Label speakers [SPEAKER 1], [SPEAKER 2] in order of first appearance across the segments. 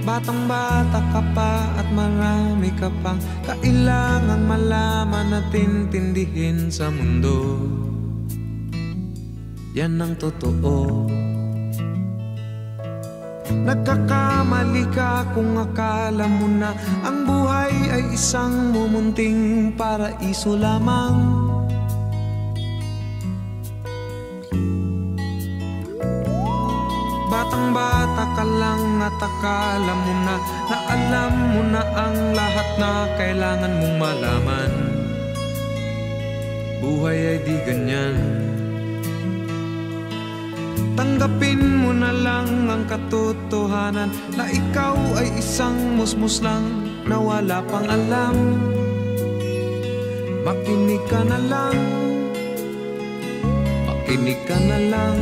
[SPEAKER 1] Batang-bata ka pa at marami ka pang kailangang malaman at intindihin sa mundo. Yan ang totoo. Nagkakamali ka kung akala mo na ang buhay ay isang mumunting paraiso lamang. Batang-bata ka lang at akala mo na alam mo na ang lahat na kailangan mong malaman. Buhay ay di ganyan. Tanggapin mo na lang ang katotohanan na ikaw ay isang musmus lang na wala pang alam. Makinig ka na lang, makinig ka na lang.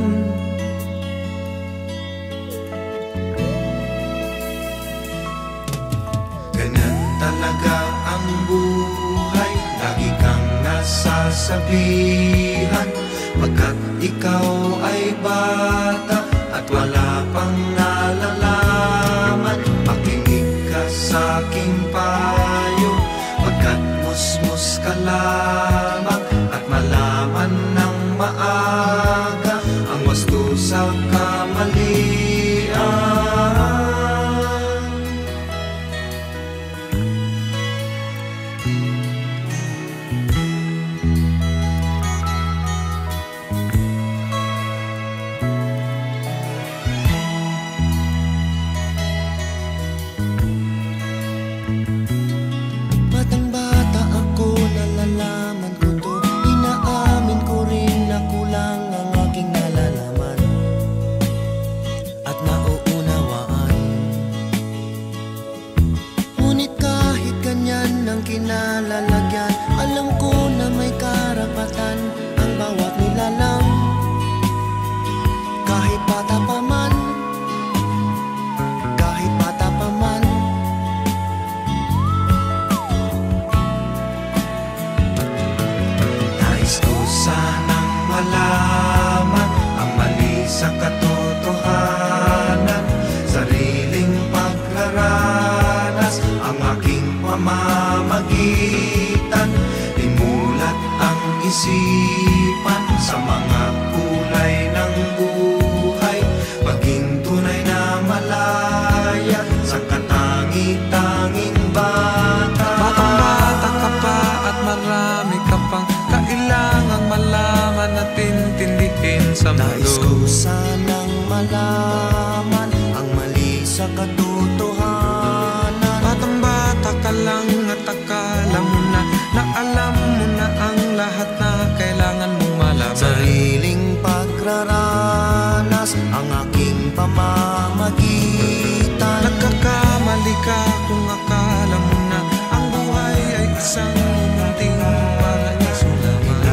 [SPEAKER 2] Talaga ang buhay, lagi kang nasasabihan, pagkat ikaw ay bata at wala pang nalalaman. Makinig ka sa aking payo, pagkat musmus ka lamang, at malaman ng maaga ang wasto sa kamalian.
[SPEAKER 3] Kinalalagyan, alam ko na may karapatan ang bawat nilalang. Kahit bata pa man, kahit bata pa man.
[SPEAKER 2] Nais ko sanang malaman ang mali sa katotohanan, sariling paglaranas ang aking pamamagitan. Imulat ang isipan sa mga kulay ng buhay, maging tunay na malaya sa katangi-tanging bata.
[SPEAKER 1] Batang-bata ka pa at marami ka pang kailangang malaman at intindihin sa mundo.
[SPEAKER 3] Nais ko sanang malaman ang mali sa katotohanan.
[SPEAKER 1] Batang-bata ka lang at akala mo na alam mo na ang lahat na kailangan mong malaman.
[SPEAKER 3] Sariling pagraranas ang aking pamamagitan.
[SPEAKER 1] Nagkakamali ka kung akala mo na ang buhay ay isang mumunting paraiso lamang.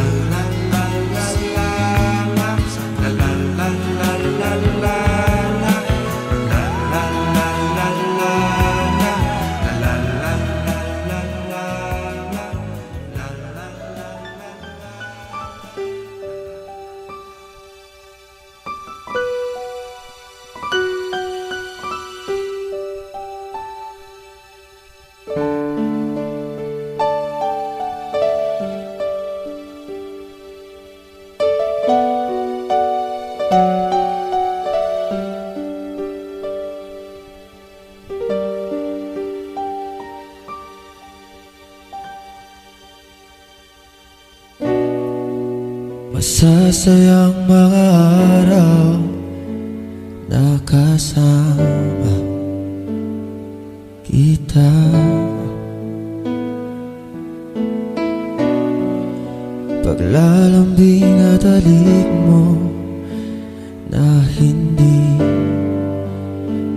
[SPEAKER 3] Masasayang mga araw na kasama kita. Paglalambing at halik mo na hindi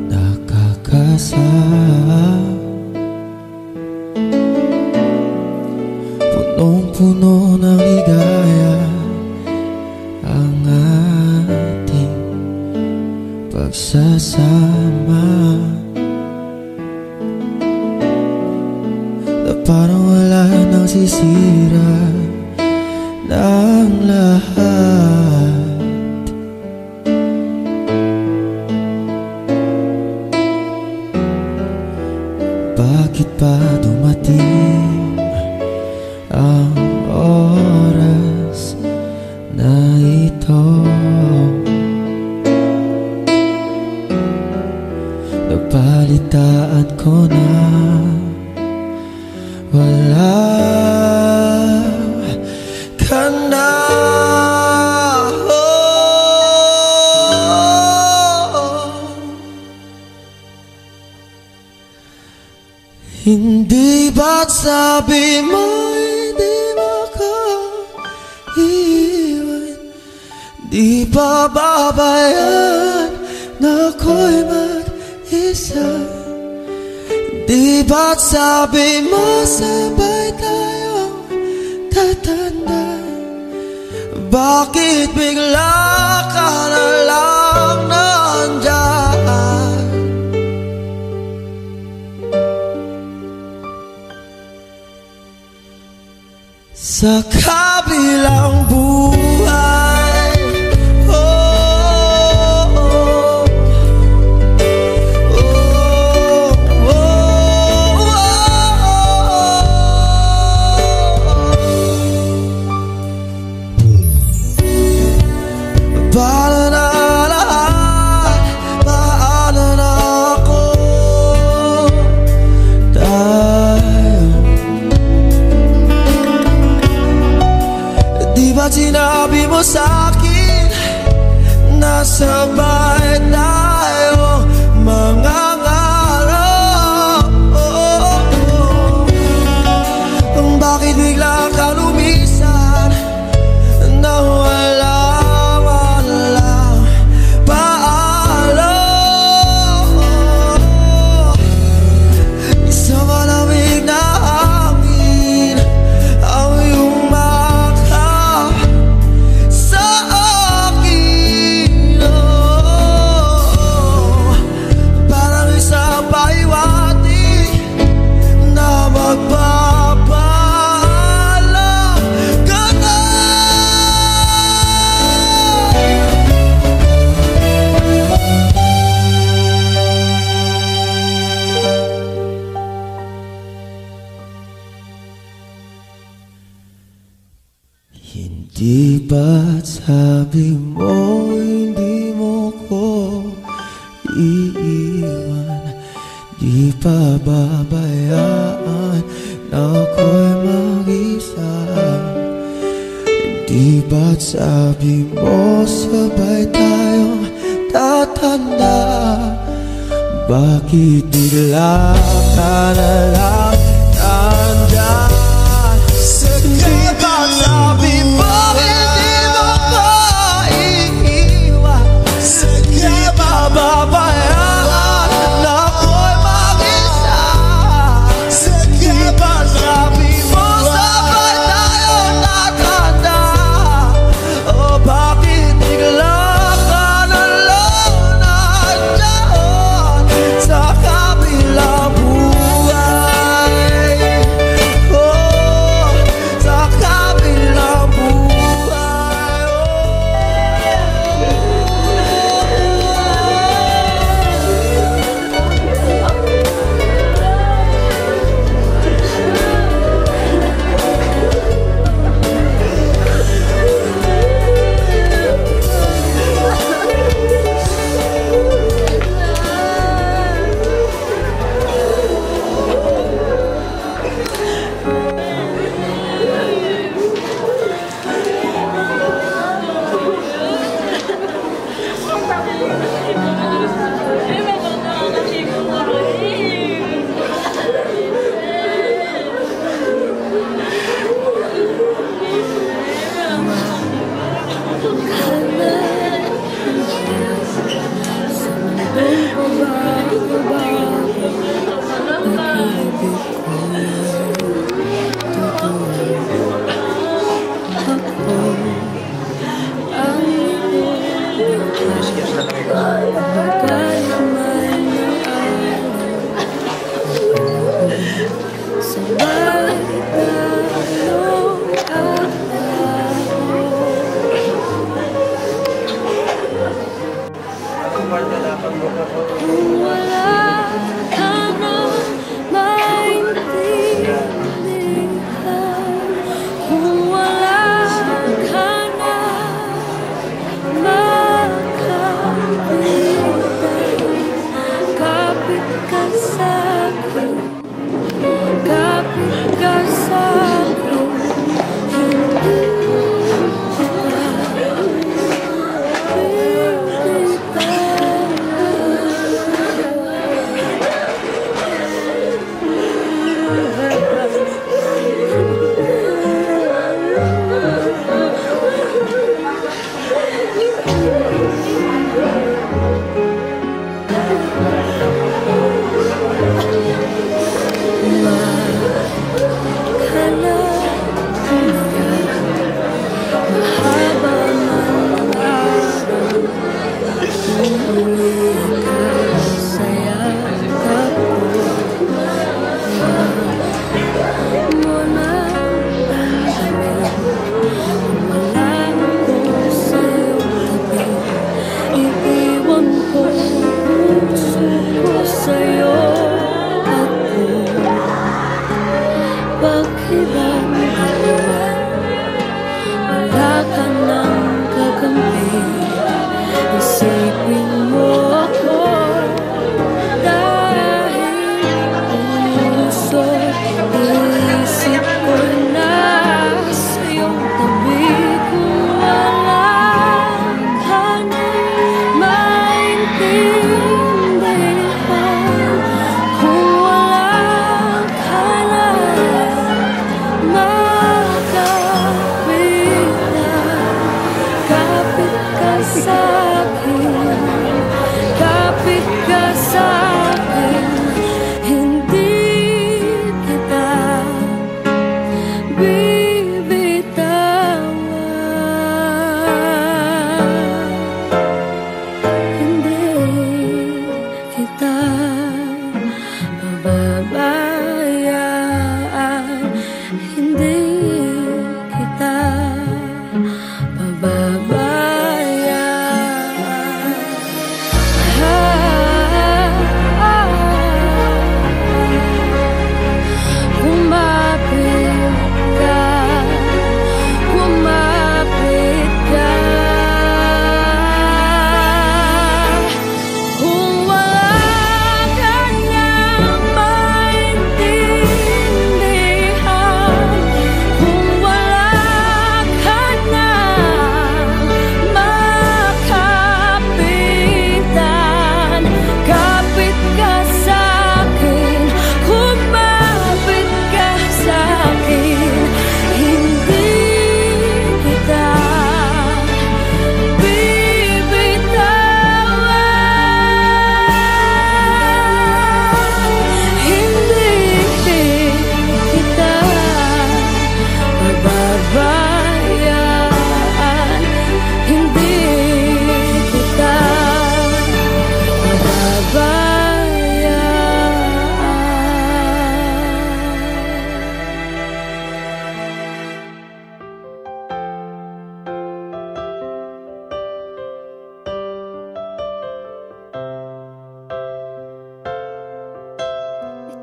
[SPEAKER 3] nakakasama. Punong-puno ng ligaya ang ating pagsasama. masisira ng lahat. Bakit pa dumating ang oras na ito? Nabalitaan ko na wala ka na. Hindi ba't sabi mo hindi mo ko iiwan? Di ba babayan na ako'y mag-isa? Di ba't sabi mo sabay tayong tatanda? Bakit bigla ka na lang nandyan? Sa kabilang buhay, oh, oh, oh, oh, paano na lahat, paano na ako, di ba't sinabi mo sa'kin na sabay tayo mangangarap? Bakit bigla ka lumisan na walang paalam? Sa malamig na hangin ang iyong Di ba't sabi mo hindi mo ko iiwan? Di pa babayaan na ako'y mag-isa? Di ba't sabi mo sabay tayong tatanda? Bakit bigla ka na lang nandyan? Di ba't sabi mo babayaan na ako'y mag-isa? Di ba't sabi mo sabay tayong tatanda? O bakit bigla ka na lang nandyan sa kabilang buhay? ka sa'kin, kapit ka sa'kin, hindi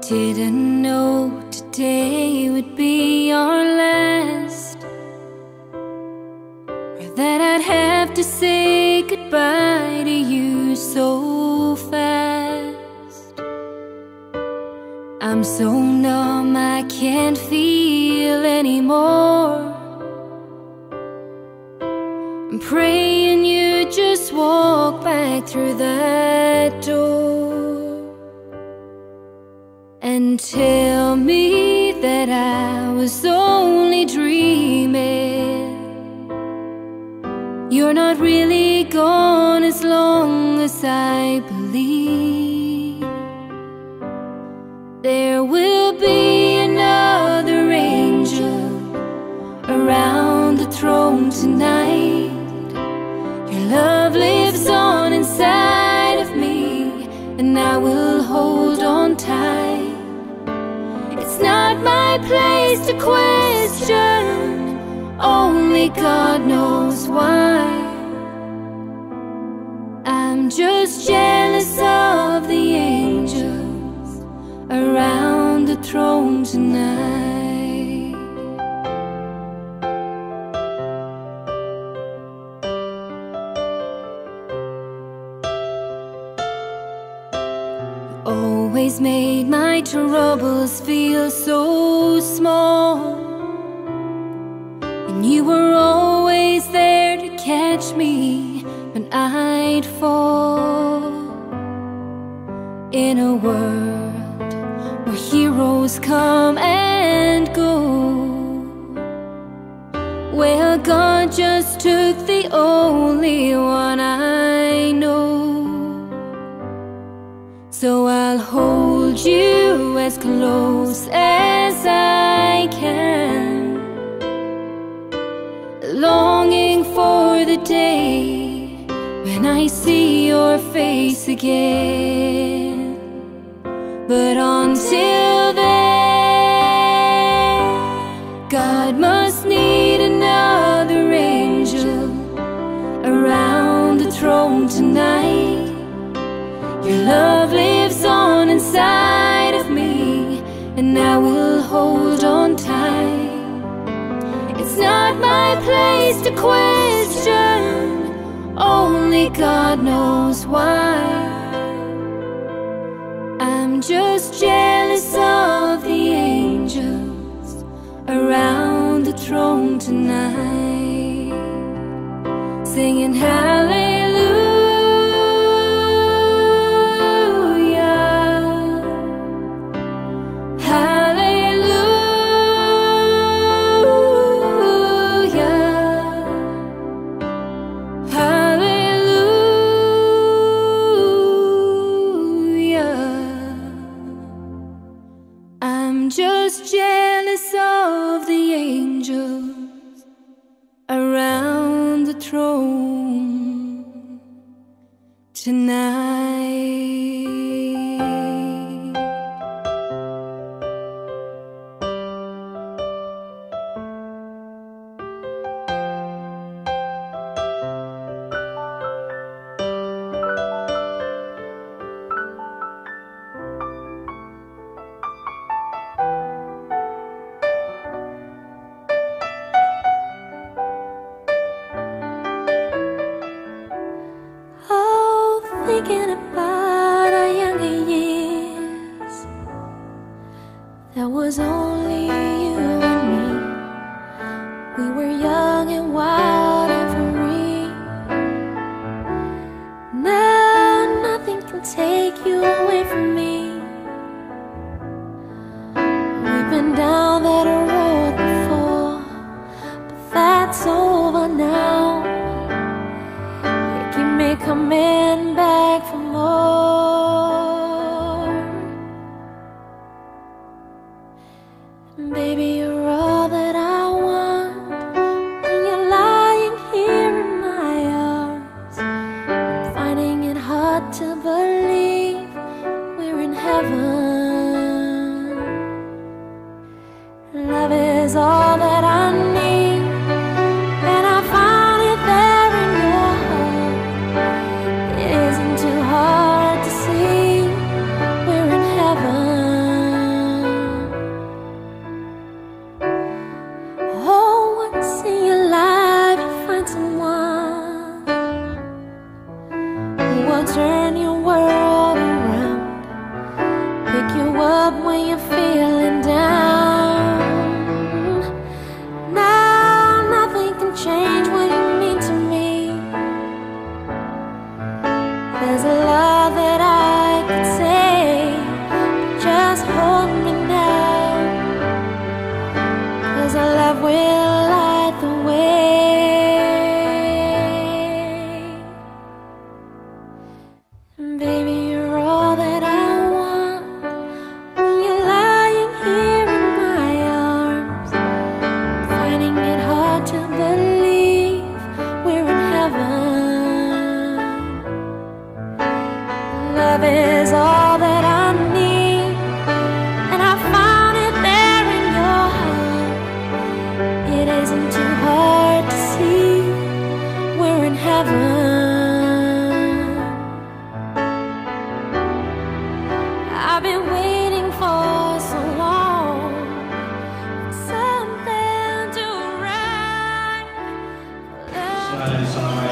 [SPEAKER 3] didn't know today would be our last, or that I'd have to say goodbye to you so fast. I'm so numb I can't feel anymore. I'm praying you just walk back through that door and tell me that I was only dreaming. You're not really gone as long as I believe. There will be another angel around the throne tonight. Your love lives on inside of me, and I will hold on tight. It's not my place to question, only God knows why. I'm just jealous of the angels around the throne tonight. always made my troubles feel so small, and you were always there to catch me when I'd fall. In a world where heroes come and go, well, God just took the only one I know. So I'll hold you as close as I can, longing for the day when I see your face again. But until then, God must need another angel around the throne tonight. Your love lives on inside of me, and I will hold on tight. It's not my place to question, only God knows why. I'm just jealous of the angels around the throne tonight, singing hallelujah. I'm just jealous of the angels around the throne tonight.
[SPEAKER 4] Thinking about our younger years, there was only you and me. We were young and wild and free. Now nothing can take you away from me. We've been down that road before, but that's over now. You keep me coming back for more. Baby, you're all that I want when you're lying here in my arms. I'm finding it hard to believe we're in heaven. Love is all that I need, and I found it there in your heart. It isn't too hard to see we're in heaven. Oh, once in your life you find someone who will turn your world around, pick you up when you're feeling down. Now nothing can change what you mean to me. There's a lot that I could say, but just hold me now, 'cause our love will light the way. Baby, you're all that I want when you're lying here in my arms. I'm finding it hard to believe we're in heaven. Love is all that I need, and I found it there in your heart. It isn't too hard to see we're in heaven. I've been waiting for so long for something to right.
[SPEAKER 5] Sa ngalan ng Ama,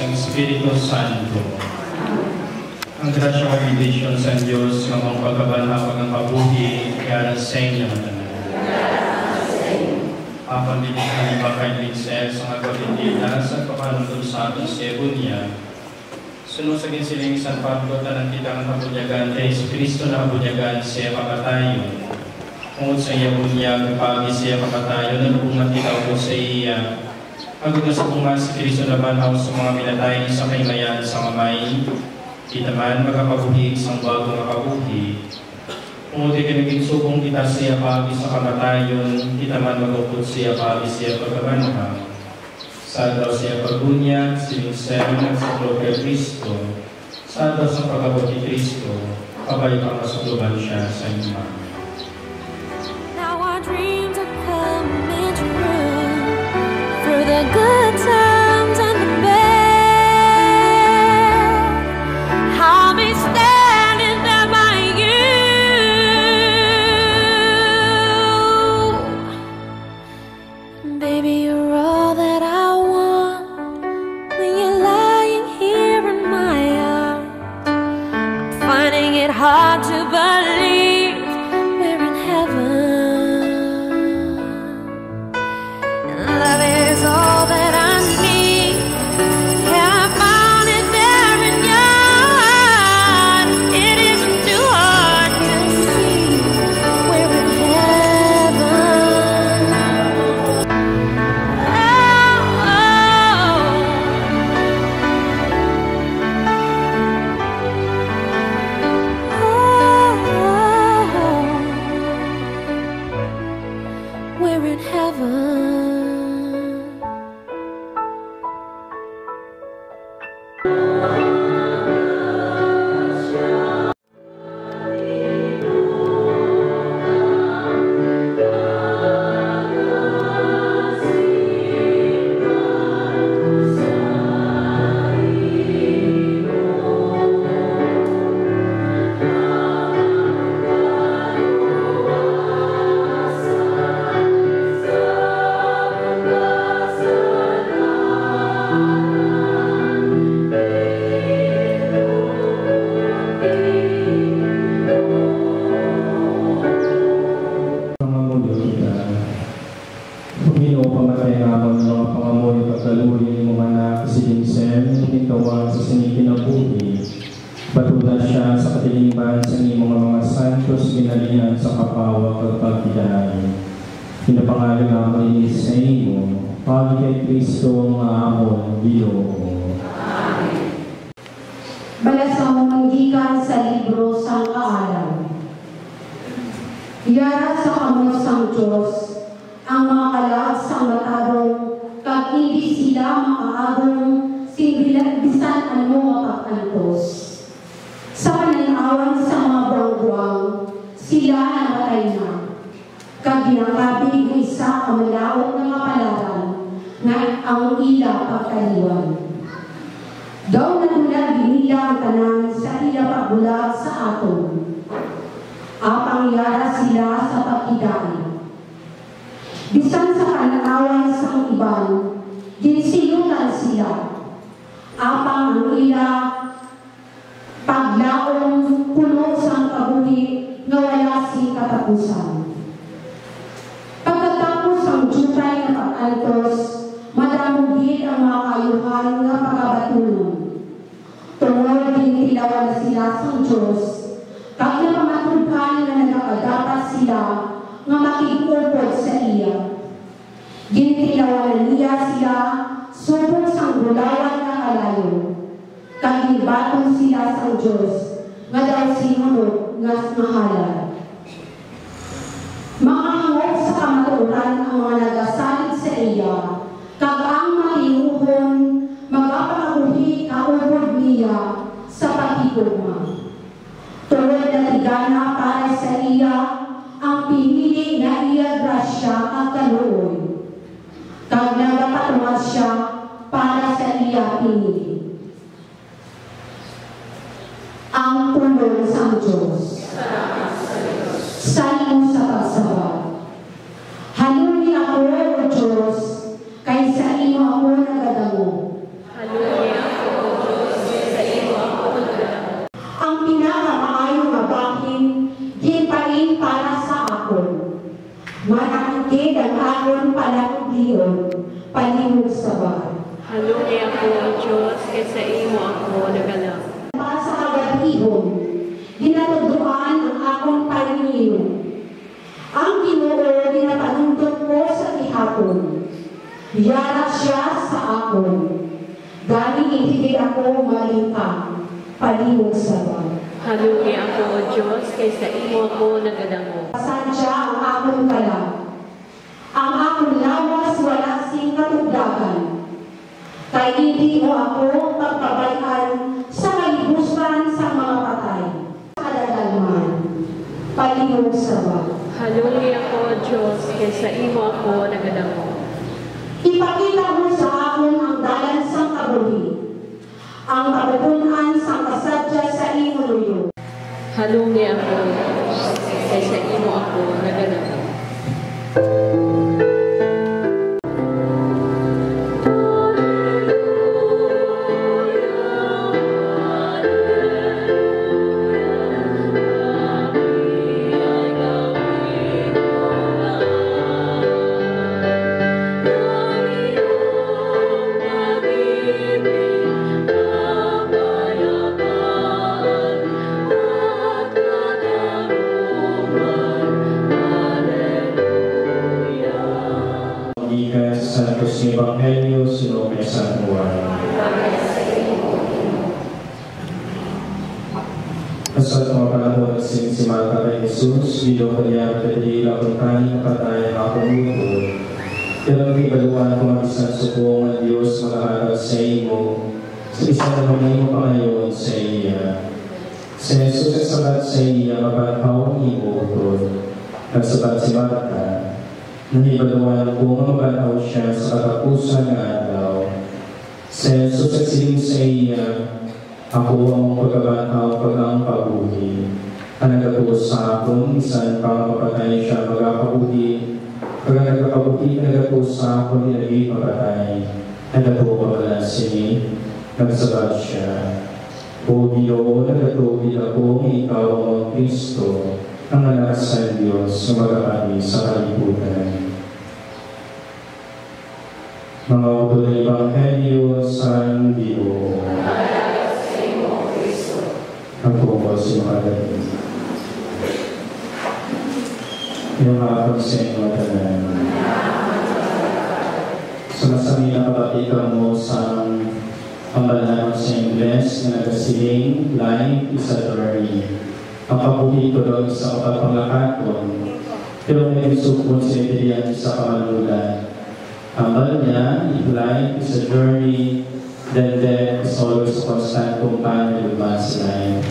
[SPEAKER 5] ng Espiritu Santo. Ang grasya ng bendisyon sa Diyos ng mga pagkabanhawag ng kabuhi, kaya sa inyo na tanan. Apan binigyan ni Bakay Linses ang agawindina sa papanunod sa ating Sebonia. Sunod sa ginsiling isang pagkota ng kitang kabunyagan kay Kristo na kabunyagan siya kapatayon. Kung sa iya bunyag, pagi siya kapatayon, nagpumatilaw ko sa iya. Agad na sa bunga si Kristo na banhaw sa mga minatay sa kaimayan sa mamay. Kita man magapabuhi isang bagong makabuhi. Kung di kinaginsubong kita siya pagi sa kamatayon, kita man magupot siya pagi siya pagkabanhaw. Saan daw siya pagbunyag, siningsero ng sa kay Kristo. Saan daw sa pagabot ni Kristo, kabay pang kasukluban siya sa inyong.
[SPEAKER 4] Now our dreams are coming true through the good times and the bad. I'll be standing there by you. Baby, you're all that I want when you're lying here in my arms. I'm finding it hard to believe we're in heaven. And love is all that I need. Yeah, I found it there in your heart. It isn't too hard to see we're in heaven. We're in heaven.
[SPEAKER 5] Patulan siya sa katiliman sa imong mga santos ginalihan sa kapawa kag pagkidaan. Pinapangalan nga malinis sa imo, pagi kay Kristo nga amon Ginoo.
[SPEAKER 6] Balasang manggikan sa libro sang kaalam. Yara sa kamot sang Diyos, ang mga kalag sang matadong, kag hindi sila makaagong, bisan ano mapakantos. Sa pananawan sa mga buwang-buwang, sila namatay na. Kag ginakabig ng isa kamalaot na kapalaran, na ang ila pagkaliwan. Daw nagulag ginila ang tanan sa ila pagbulag sa aton. Apangyara sila sa pagkidaan. Bisan sa pananawan sa iban, ginsilutan sila. Apang ang ila paglaong puno sang kabuhi nga wala si katapusan. Pagkatapos ang jutay na pag-altos, madamugid ang mga kayuhan nga pagkabatunon. Tungod din tilawan na sila sang Diyos, kag napamatugkan na nagkakadapat sila nga makikupod sa iya. Gintilawan niya sila subong sang gulawan na kalayo. Kag gibaton sila sa Diyos, nga daw sinunod nga mahalal. Makahangop sa kamaturan ang mga nagasalit sa iya, kag ang mahinuhon, magapakabuhi kaubod niya sa pagkikugma. Tuloy na tigana para sa iya, ang pinili na iya grasya at kaluoy. Kag nagapatumas siya para sa iya pinili. Ang tulong sa Diyos. Sa iyong sa pagsabay. Haluli ako, O Diyos, kay sa iyo ako nagadamo. Haluli ako, O Diyos, kay sa iyo ako nagadamo. bahin, gipain para sa akon. Manakitid ang akon palakuglion, palimog sa bahay.
[SPEAKER 7] Halungi ako, Diyos, kaysa imo ako nagalang.
[SPEAKER 6] Para sa kagabihon, ginatuduan ang akong palinino. Ang Ginoo ginapanundot ko sa ihapon. Yara siya sa akon. Gani hindi ako malingkang, palimog sa bahay.
[SPEAKER 7] Halungi ako, Diyos, kaysa imo ako nagadango.
[SPEAKER 6] Pasansya ang akong kalam. Ang akong lawas wala sing katugdagan. Kay hindi mo ako pagpabayaan sa kalibusan sa mga patay. Kadadalman, palimog sa bahay.
[SPEAKER 7] Halungi ako, Diyos, kaysa imo ako nagadango.
[SPEAKER 6] Ipakita mo sa akon ang dalan sang kabuhi, ang kabubunan sang kasadya sa imo luyo.
[SPEAKER 7] Halungi ako, Diyos, kaysa imo ako nagadango.
[SPEAKER 5] Evangelio sinome San Juan. Sa mga panahon ng sinimsimata kay Jesus, dito kanya pwede akong tanging patay ang akong luto. Pero ibaluan kung ang isang subong ng Diyos makaharap sa imo, sa isang naman imo pa ngayon sa iya. Si Jesus ay sabat sa iya, mabanhaw ang imo utod. Nagsabat si Marta, nahibaluan kung mabanhaw siya sa katapusan ng araw. Si Jesus ay siling sa iya, ako ang pagkabanhaw pag ang pabuhi. Ang nagapos sa akong isan para mapatay siya magkapabuhi. Pag ang nagkapabuhi, nagapos sa akong nilagay mapatay. Nagapos mabalansin, nagsabat siya. O Ginoo, nagatubig ako, ikaw ang Kristo, ang anak sa Diyos, sumagakani sa kalibutan. Mga utol ng Ebanghelyo sa Ginoo. Ako po si Madalyn. Yung hapon sa inyo tanan. Sumasami na kapatikan mo sa pambalaan sa Ingles na nagasiling Life is a Journey. Ang pabuhi ko doon sa kapapangakakon, pero may sukon sa ipilihan sa kamalulan. Ang bal niya, if life is a journey, then death is always a constant companion with man's life.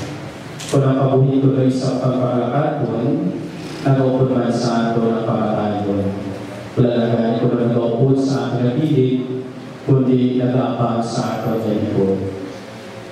[SPEAKER 5] Kung ang pabuhi ko doon sa kapapangakakon, nag-upod man sa ato ng pamatayon. Wala na ko na nag-upod sa ating napilit, kundi nag-aapang sa ato ng likod.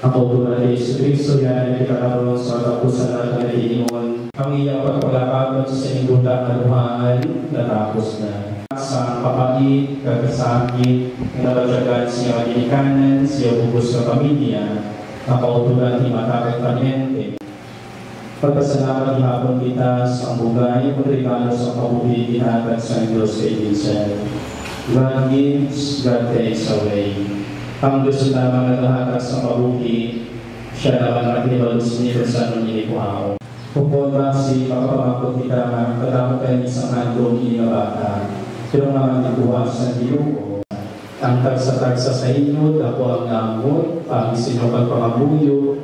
[SPEAKER 5] Ako doon na Yesu Cristo yan ay ikakaroon sa katapusan natin na iingon. Ang iyang pagpalakapon sa siniguta na luhaan, natapos na. Sa kapakit, kagasakit, nabatyagan siya dinikanan, siya bubos sa pamilya, nakautulan ni Matakit Paniente. Pagpasalamat ihapon kita sa bugay, pagregalo sa kabuhi, ihatag sa Diyos kay Vincent. God gives, God takes away. Ang Diyos lamang naghahatag sa kabuhi, siya naman nakibalus niyo sa nunilikuhaw. Kung basi, makapamakot kita nga, katapos kayo isang handong inabata, pero naman ikuha sa Ginoo. Ang tagsa-tagsa sa inyo, ako ang namot, pag-isin o pagpamabuyo,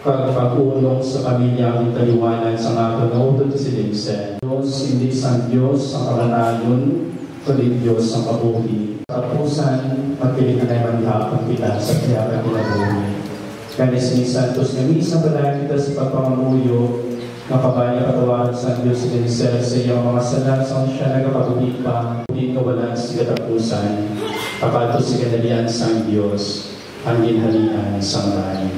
[SPEAKER 5] pagpapulong sa pamilyang italiwanan sa mga panahon si Vincent. Diyos, hindi sa Diyos ang kamanayon, kulit Diyos ang kabuhi. Tapusan, magpiling na naman ihapon kita sa kiyara kinabuhi. Kaya si Santos na minsan pala kita sa pagpamabuyo, makabaya katawaran sa Diyos si Vincent sa iyong mga salasang siya nagkapabuhi pa, hindi kawalan sa katapusan, kapato si kanalian sa Diyos, ang ginhalian sa bahay.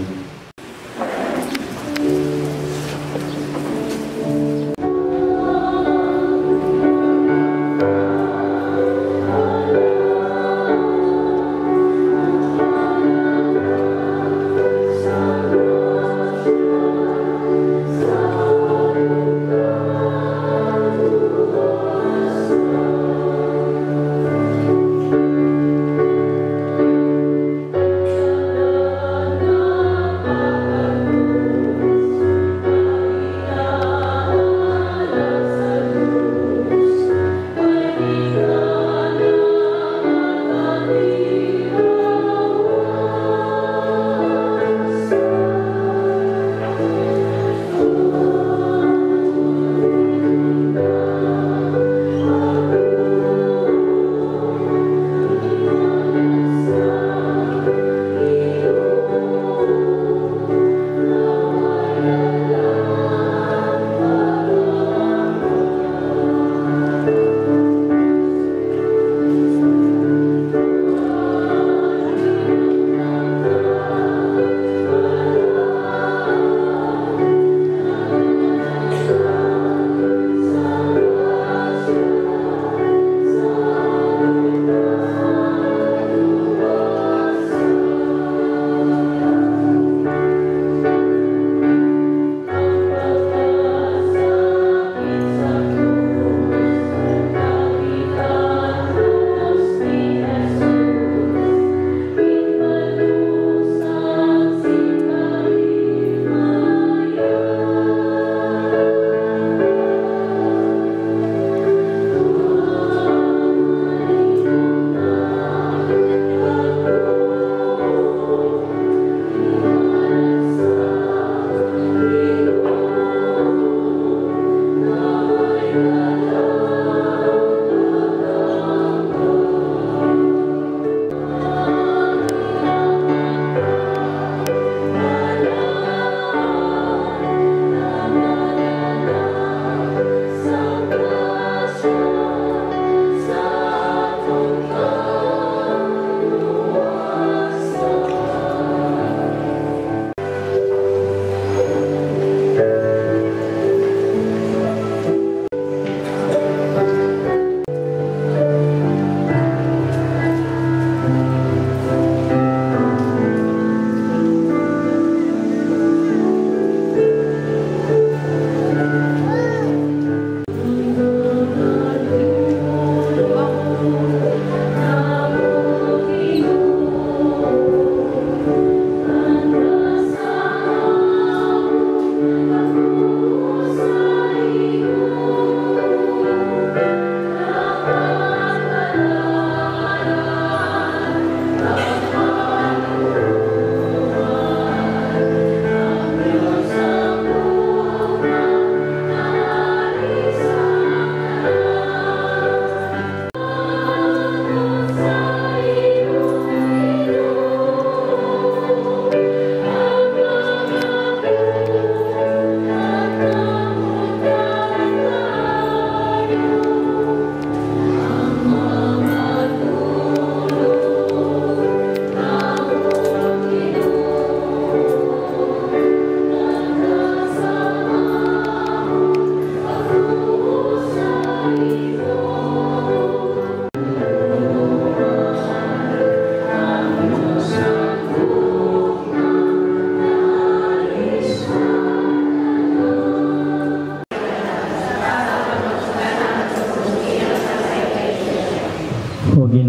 [SPEAKER 4] So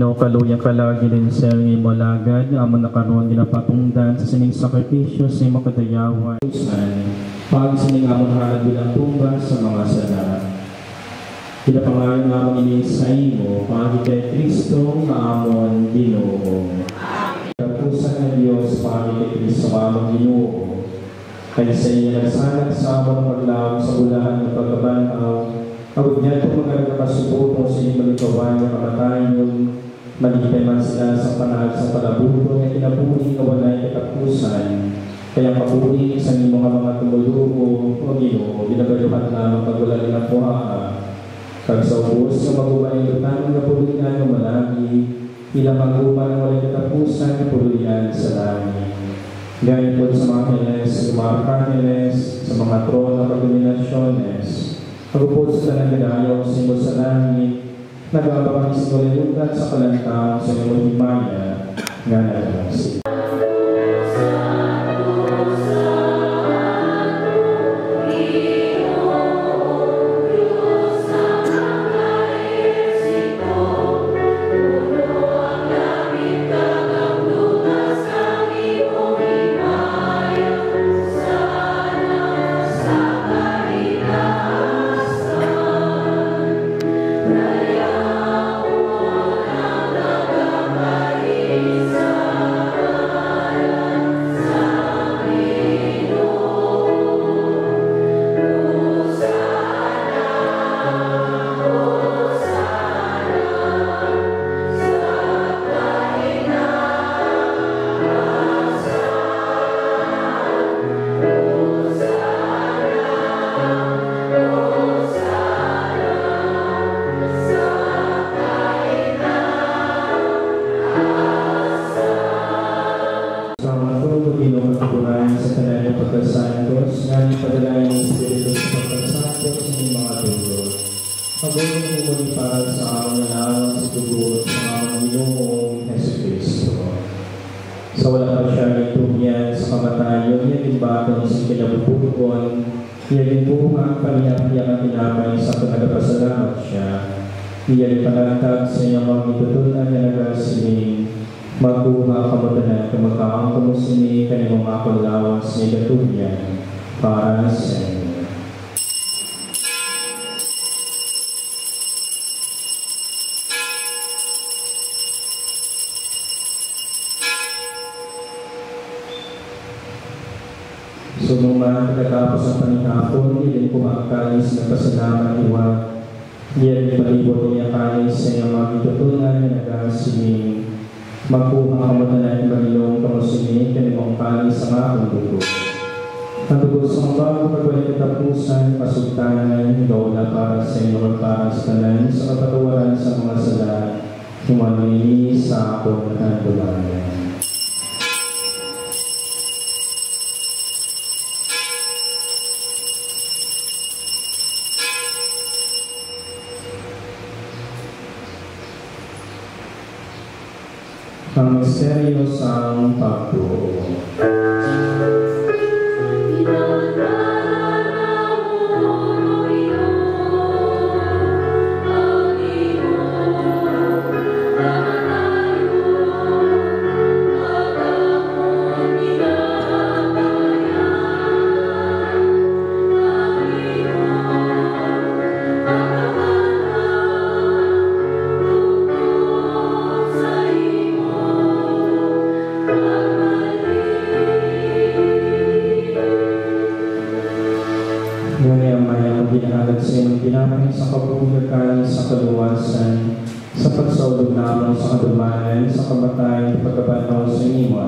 [SPEAKER 5] Ginoo kaluyang kalagi din sa iyong malagad, amon nakaroon ginapatungdan sa sining sakripisyo sa iyong makadayawan. Pag sining amon halad bilang tumba sa mga sala. Pinapangalan amon ini sa imo, pag kay Kristo na amon Ginoo. Kapusan ng Diyos, pag kay Kristo amon Ginoo. Kaya sa iya nagsalag sa amon paglaw sa bulahan ng pagkabanhaw, agad niya itong magkakasubuto sa inyong malikawan na kamatayon, malipay man sila sa panahal sa palabuto na kinapuri na walay katapusan. Kaya papuri sa inyong mga tumulugo, o Ginoo, binabayuhan lamang pagwala ng puhaa. Kag sa ubos na magubay ng tanong na puluyan ng malagi, ilang magupan ng walay katapusan na puluyan sa langit. Gaya po sa mga Heles, sa mga Arkangeles, sa mga trono ng dominasyones, pagupod sa tanang-ganayaw sa imo sa langit, nag-aabang isingolilutan sa kalantang sa imo himaya, nga nagasi. Iyan panatag sa iyong mga itutunan na nagasiling, magbuha kamatanan kamakaang kumusini kanyang mga kulawas ni Gatuyan para sa inyo. So nung pagkatapos ang panihapon, ilan kumakalis na pasalamat iwan. Diyan palibot niya kalis sa iyong mga itutunan na nagasiling, magkuha kamatanan ng Panginoong kamusini kanimong kalis sa mga akong dugo. Ang dugo sa mga bago pagwalik katapusan, pasugtanan, gawala para sa iyong para sa tanan, sa kapatawaran sa mga sala, humanili sa akong handulangan. Ang misteryo sa pagtuo. Sa kabuhayan sa kaluwasan, sa pagsaulog naman sa kadumanan, sa kamatayan, pagkabanaw sa imo,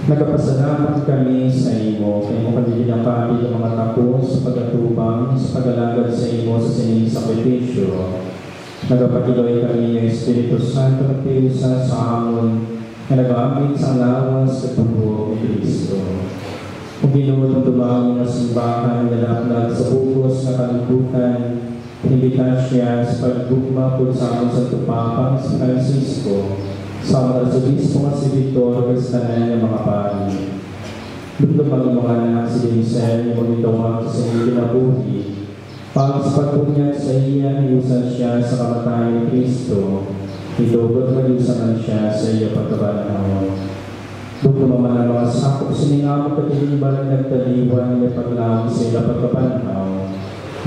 [SPEAKER 5] nagapasalamat kami sa imo, kay mo kanilang kami ng mga tapos sa pagkatubang, sa pag-alagad sa imo sa sining sakripisyo. Nagapakiloy kami ng Espiritu Santo at piusa sa amon, na nag-aamit sa lawas sa tubo ni Kristo. Kung ginulong dumami na simbahan, nalaplag sa bugos na kalibutan, inimbitan siya sa pagbugma kung saan sa tupapang si Francisco, sa mga arsobispo at si Victor, kastanan ng mga pari. Doon ang mga anak si Denzel, yung magitawag sa inyong kinabuhi. Pag sa pagbunyag sa iya, niusan siya sa kamatayan ni Kristo, Idugot mag-usaman siya sa iyo pagkabanahaw. Doon naman ang mga sakop siningamo katiliban nagtaliwan na paglaang sa iyo pagkabanahaw.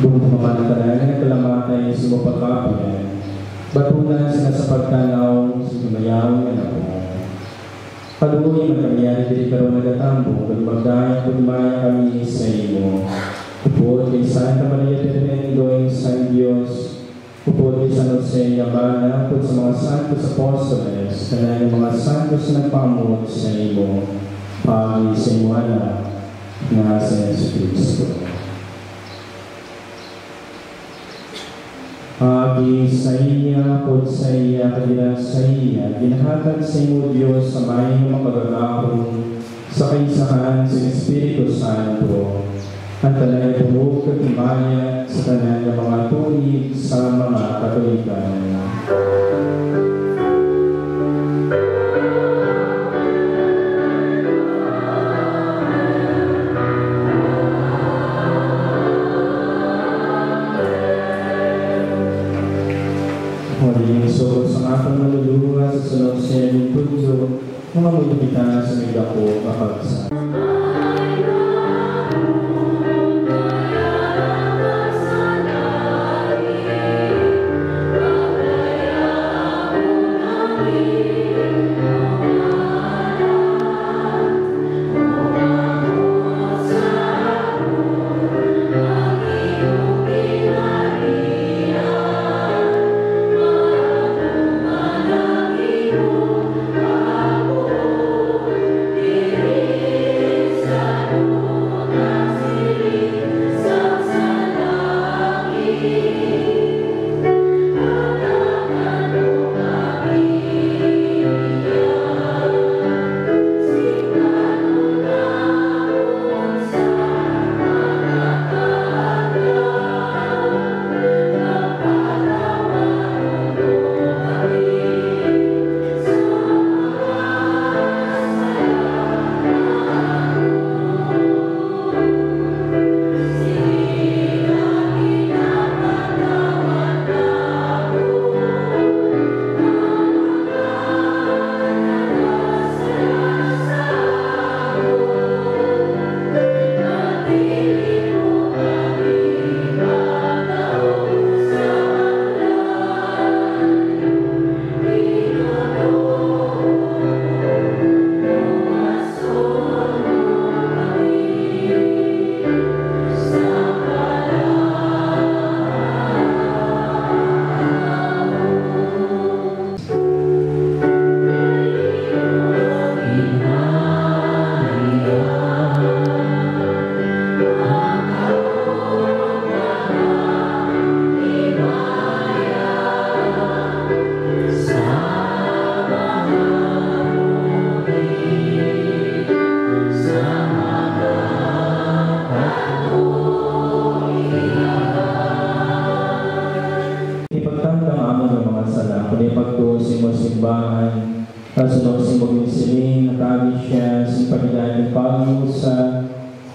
[SPEAKER 5] Doon naman ang kanayang kalamatay sa mapagkapiyan. Batunan sila sa pagtanaw sa gumayawang na ako. Paduhin ang kamiyari diri karon nagatambo, kung magdahil pagmaya kami sa iyo. Upod kay Santa Maria Perendoy sa Diyos, upod kay San Jose Yabana, upod sa mga santos apostoles, kanayang mga santos na nagpamot sa iyo, pagi sa iyo anak, nga sa Yesu Cristo. Agi sa iya, pod sa iya, kadila sa iya, ginahatag sa iyo Diyos sa mayong makagagahon sa kaisahan sa Espiritu Santo, at tanay bumug katimaya sa tanay ng mga tuig sa mga Katolikan. So, sa atong maluluha sa sunod sa iyong tudyo, mga mulibita sa may dako kapagsa.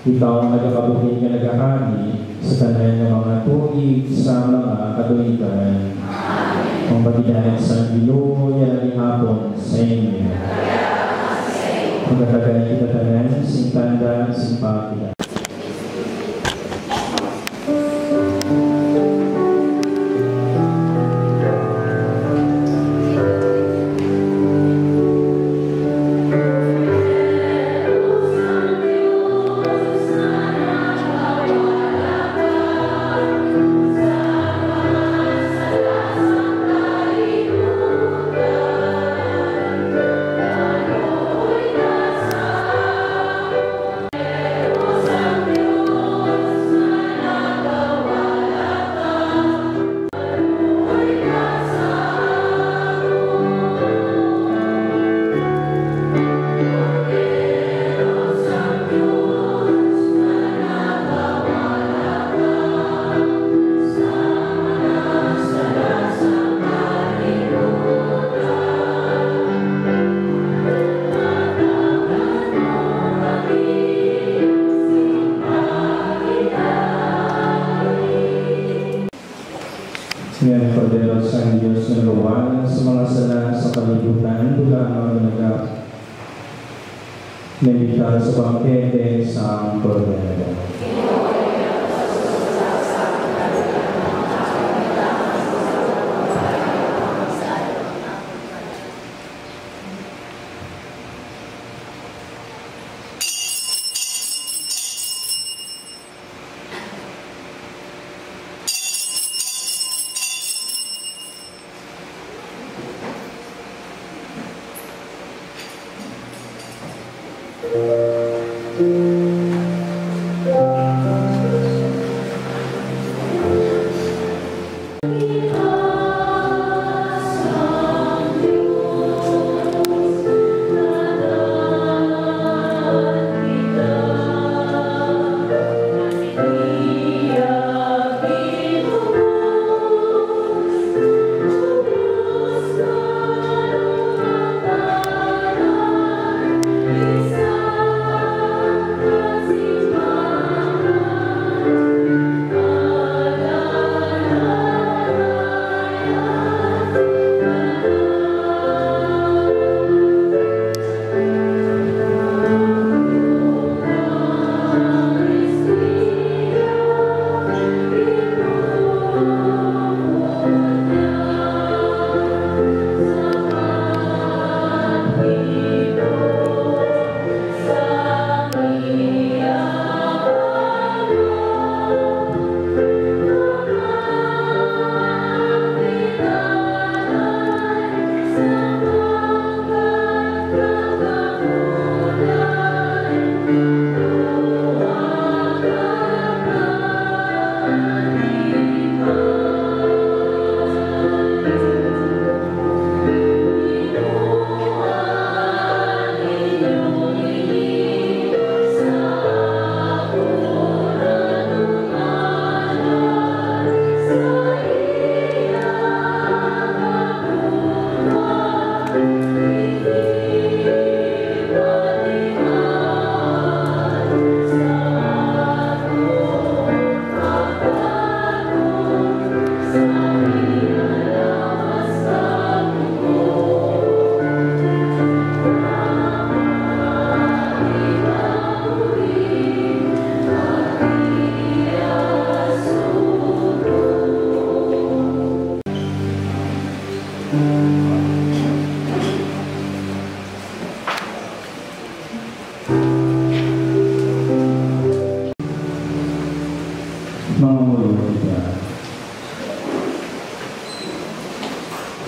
[SPEAKER 5] Ikaw ang nagkabuhay ka nagahani sa tanan ng mga tuig sa mga Katolikan. Ang pagdidahil sa Ginoo yan ang hapon sa inyo. Magkatagay kita tanan, sing tanda, sing pagkita.
[SPEAKER 4] Sa
[SPEAKER 5] Ngayon, Cordero sa Diyos na luwan sa mga sala sa kalibutan, tula ang mga nagap. Nabita sa bangkete sa Cordero.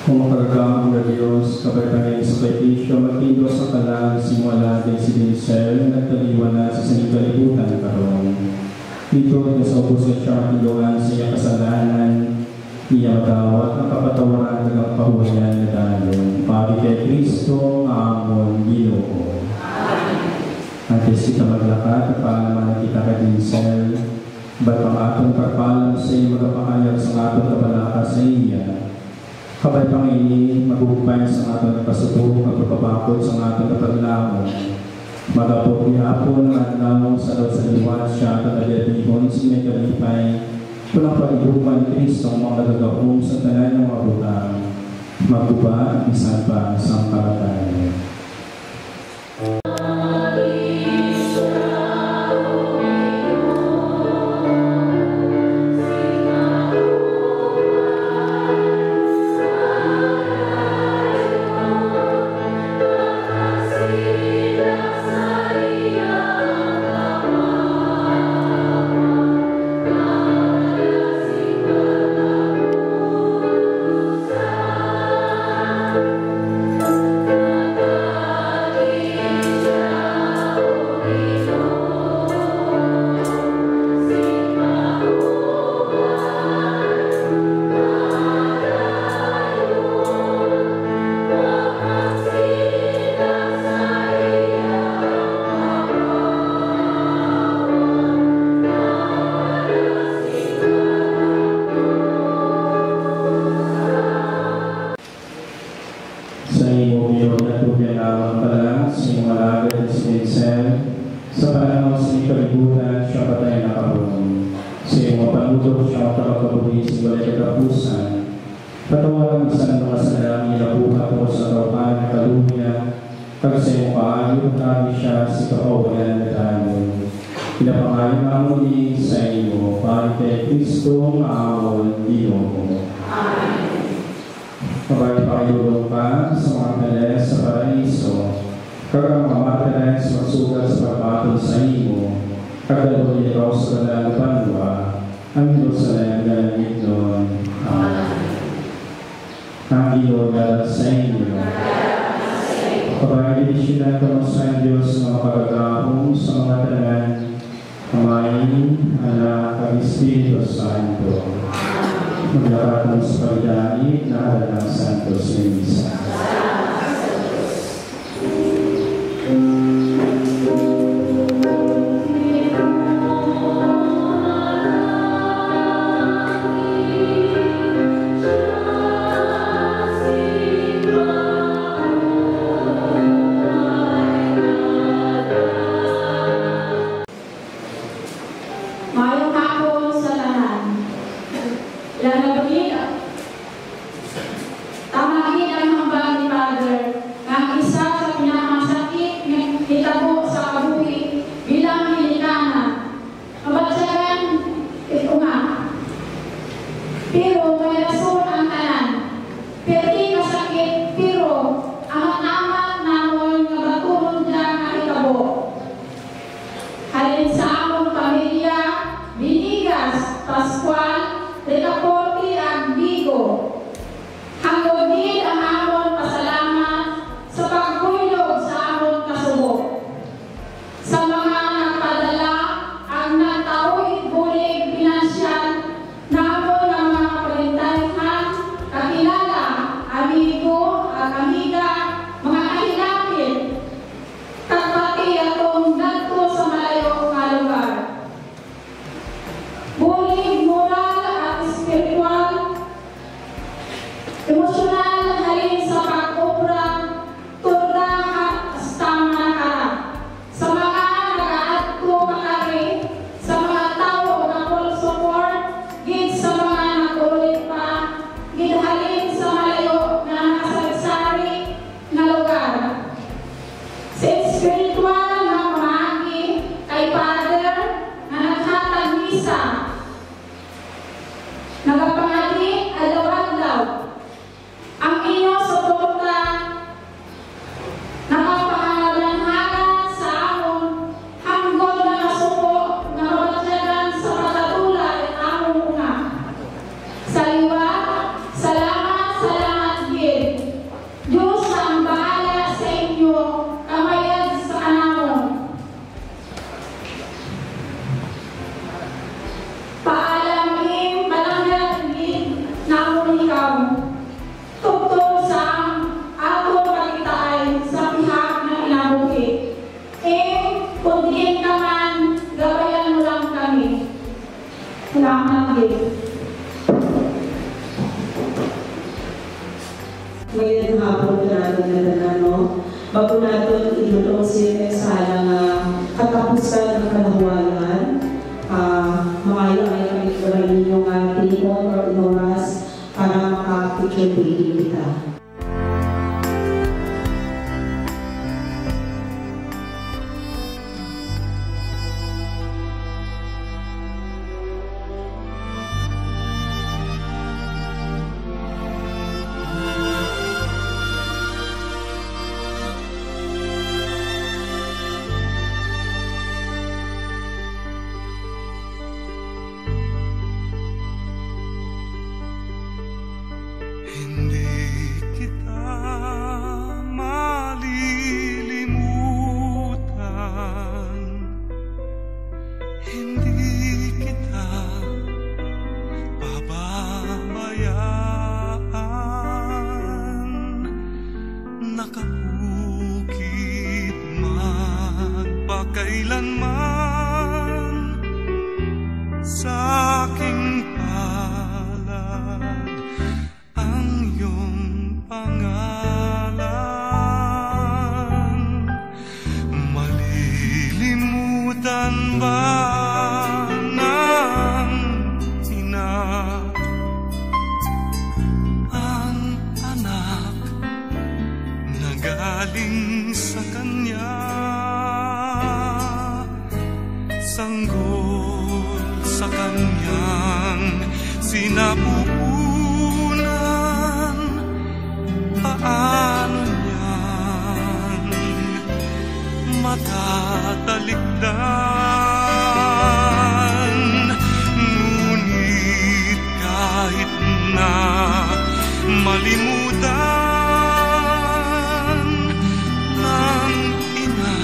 [SPEAKER 5] Kumakaragam na Diyos, kabaytangin sa paitisyo, magtindos sa kalang simula din si Dinsel, nagtaliwan na sa sinigalibutan karoon. Dito na sa ubos na siya tiluan sa iyang kasalanan, iya magawat ang kapatawaran ng pahuwayan na dalong. Pari kay Kristo, amon, Ginoo. Antes kita maglakad, kapalaman kita kay Dinsel, ba't ang atong parpalam sa iyo magpakayag sa atong kabalaka sa iya. Kabay Panginoon, magugupay sa aton na kasubok at pagpapakot sa aton na paglamon. Magapot niya po ng adlaw sa liwan siya at aliyadihon si may kalipay. Pulang pag-ibupan ni Kristo ang mga nagagawong sa tanan ng mga butang. Magguba at isan pa sa kalagayan. iyong mapanuto siya makapagkabuhin sa walay katapusan. Patawaran sa mga sanalangin na buhat mo sa kaupan na kalunya, kag sa iyong paayong kami siya sa kapawalan na tayo. Pinapangalan namin din sa iyo, para kay Kristo maawon dino mo. Amen. Mabay pakilulong ka sa mga kales sa paraiso, kag ang mamatalan sa masugat sa pagpatol sa iyo, kagalaw ikaw sa kadalang panwa, ang Diyos sa langit noon. Amen. Ang iyogal sa inyo. Kapag-ibisyonan ka mo sa Diyos na makagagahong sa mga tanan, Amayin, Anak, at Espiritu Santo. Maglakad mo sa pagdani na ala ng Santos na Misa.
[SPEAKER 8] Ngayong hapon na bago natin ilulong siya sa halang katapusan ng kalahuanan, makayo ay kami karoon ninyong tinipon o inoras para makapikipigil kita.
[SPEAKER 1] Nakabukit magpakailanman sa aking palad ang iyong pangalan. Malilimutan ba ng
[SPEAKER 2] sa kanyang sinapupunan. Paano niyang matatalikdan? Ngunit kahit na malimutan ng ina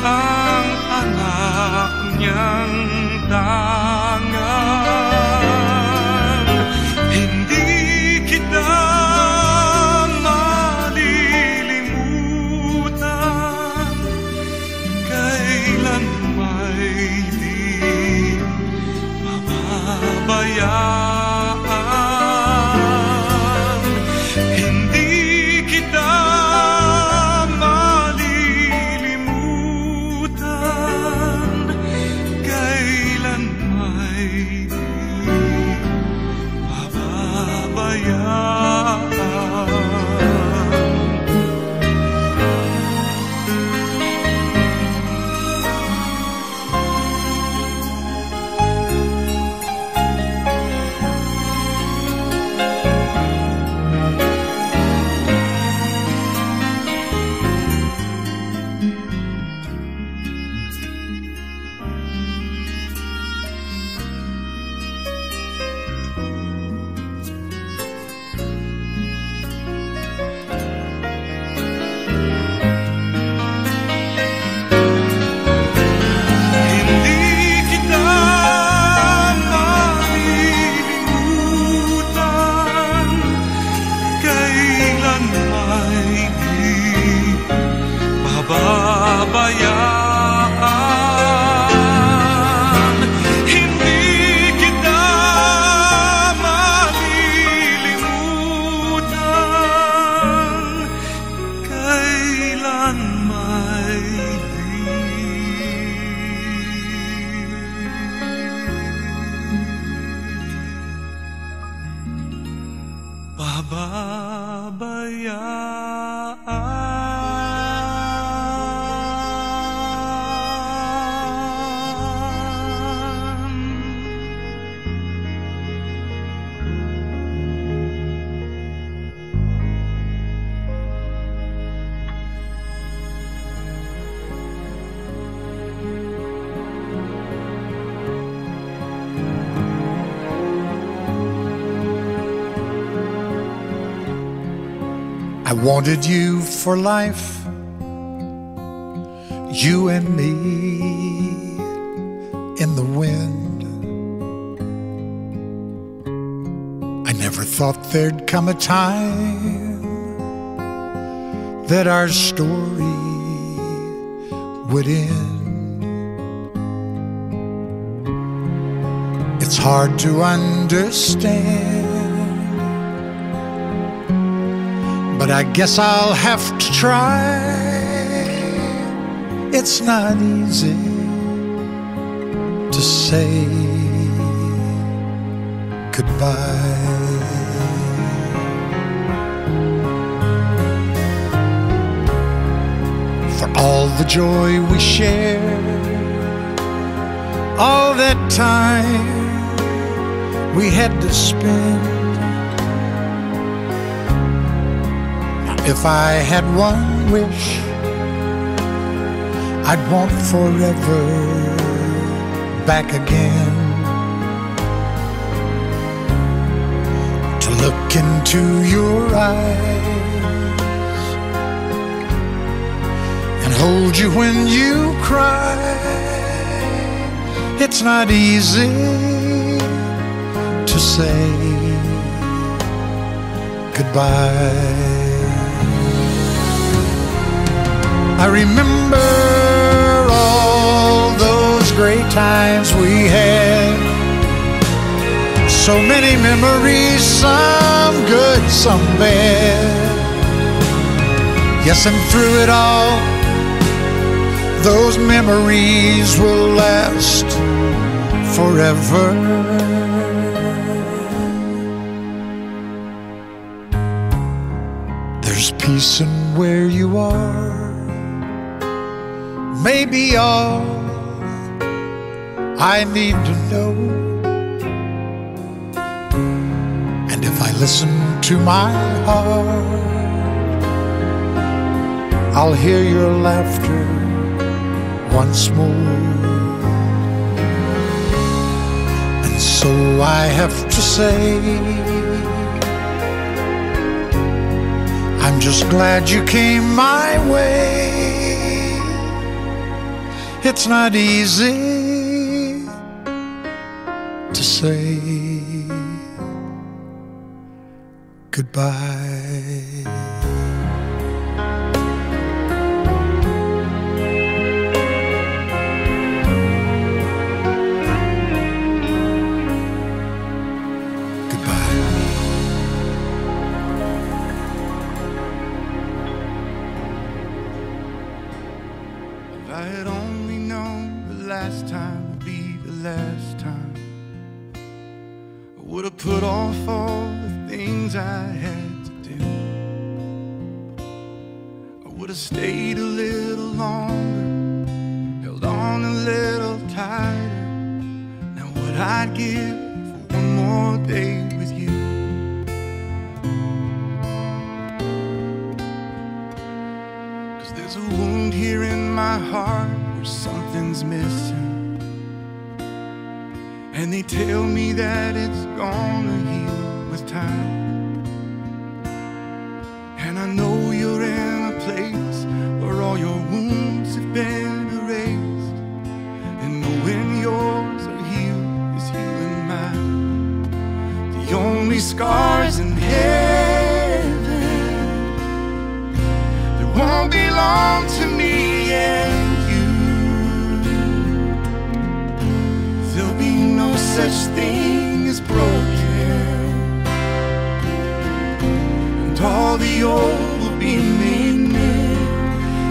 [SPEAKER 2] ang anak niyang tangan, hindi kita malilimutan. Kailan may di mababayaan, hindi kita malilimutan. Kailan may di mababayaan. Pababayaan, hindi kita malilimutan. Kailan may di pababayaan.
[SPEAKER 9] I wanted you for life, you and me in the wind. I never thought there'd come a time that our story would end. It's hard to understand, but I guess I'll have to try. It's not easy to say goodbye. For all the joy we shared, all that time we had to spend. If I had one wish, I'd want forever back again. To look into your eyes and hold you when you cry. It's not easy to say goodbye. I remember all those great times we had. So many memories, some good, some bad. Yes, and through it all, those memories will last forever. There's peace in where you are. Maybe all I need to know. And if I listen to my heart, I'll hear your laughter once more. And so I have to say, I'm just glad you came my way. It's not easy to say goodbye.
[SPEAKER 2] If I had only known the last time would be the last time, I would have put off all the things I had to do. I would have stayed a little longer, held on a little tighter. Now what I'd give for one more day with you. Cause there's a wound here in my heart where something's missing, and they tell me that it's gonna heal with time. And I know you're in a place where all your wounds have been erased, and knowing yours are healed is healing mine. The only scars in heaven that won't belong to me and you. There'll be no such thing as broken, and all the old will be made new.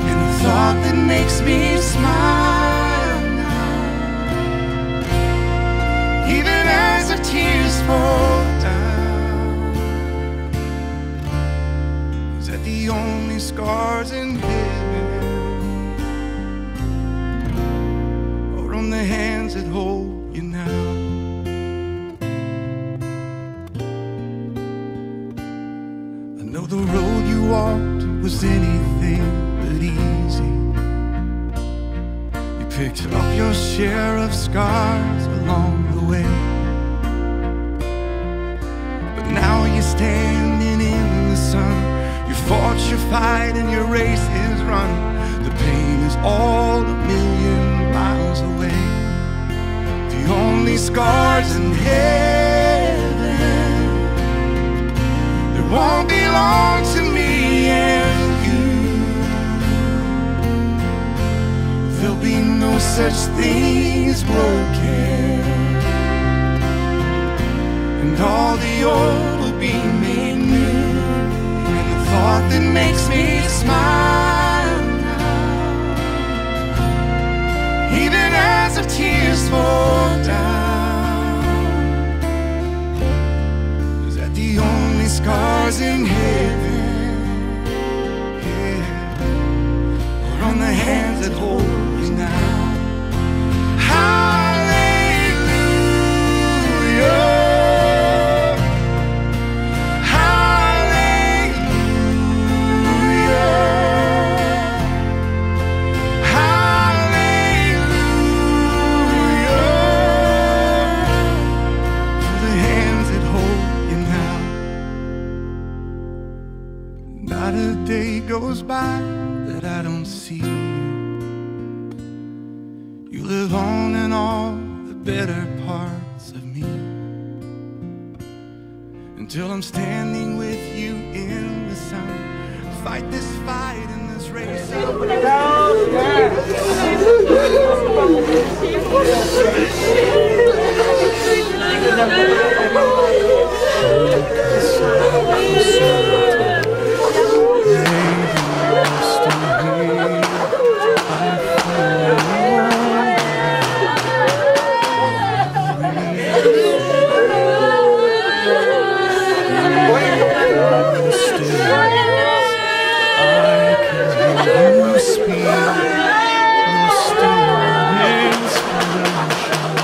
[SPEAKER 2] And the thought that makes me smile now, even as the tears fall down, is that the only scars in heaven are on the hands that hold you now. I know the road you walked was anything but easy. You picked up your share of scars along the way, but now you're standing in the sun. You fought your fight and your race is run. The pain is all a million miles away. The only scars in heaven that won't belong to me and you. There'll be no such thing as broken, and all the old will be made new. And the thought that makes me smile now, even as the tears fall down, is that the only scars in heaven, yeah, are on the hands that hold you now. Hallelujah. Not a day goes by that I don't see you. You live on in all the better parts of me, until I'm standing with you in the sun. Fight this fight in this race. Speak, still inspiration.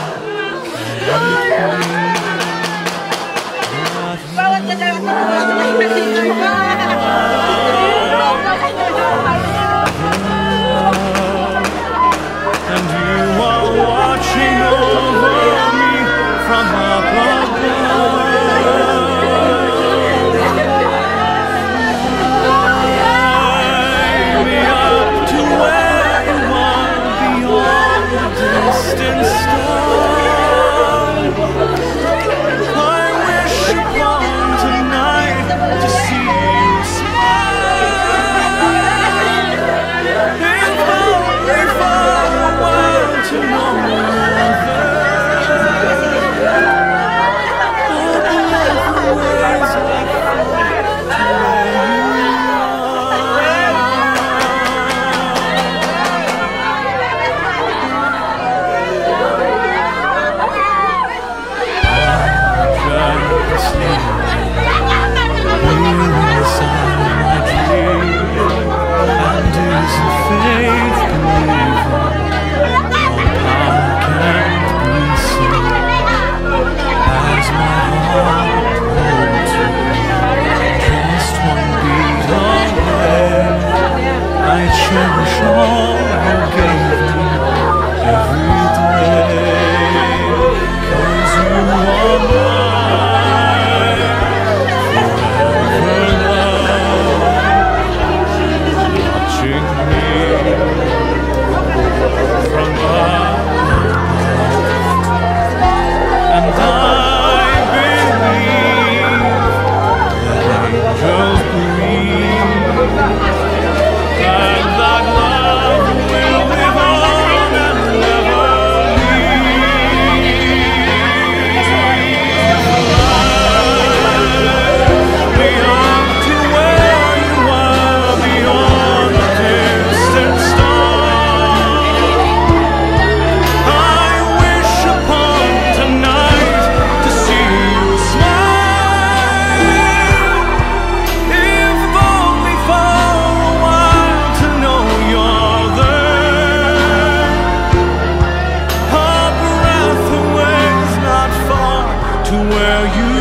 [SPEAKER 2] to where you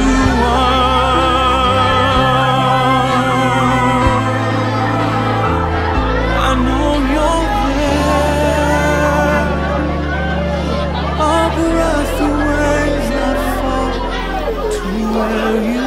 [SPEAKER 2] are. I know you're there. A breath away is not far to where you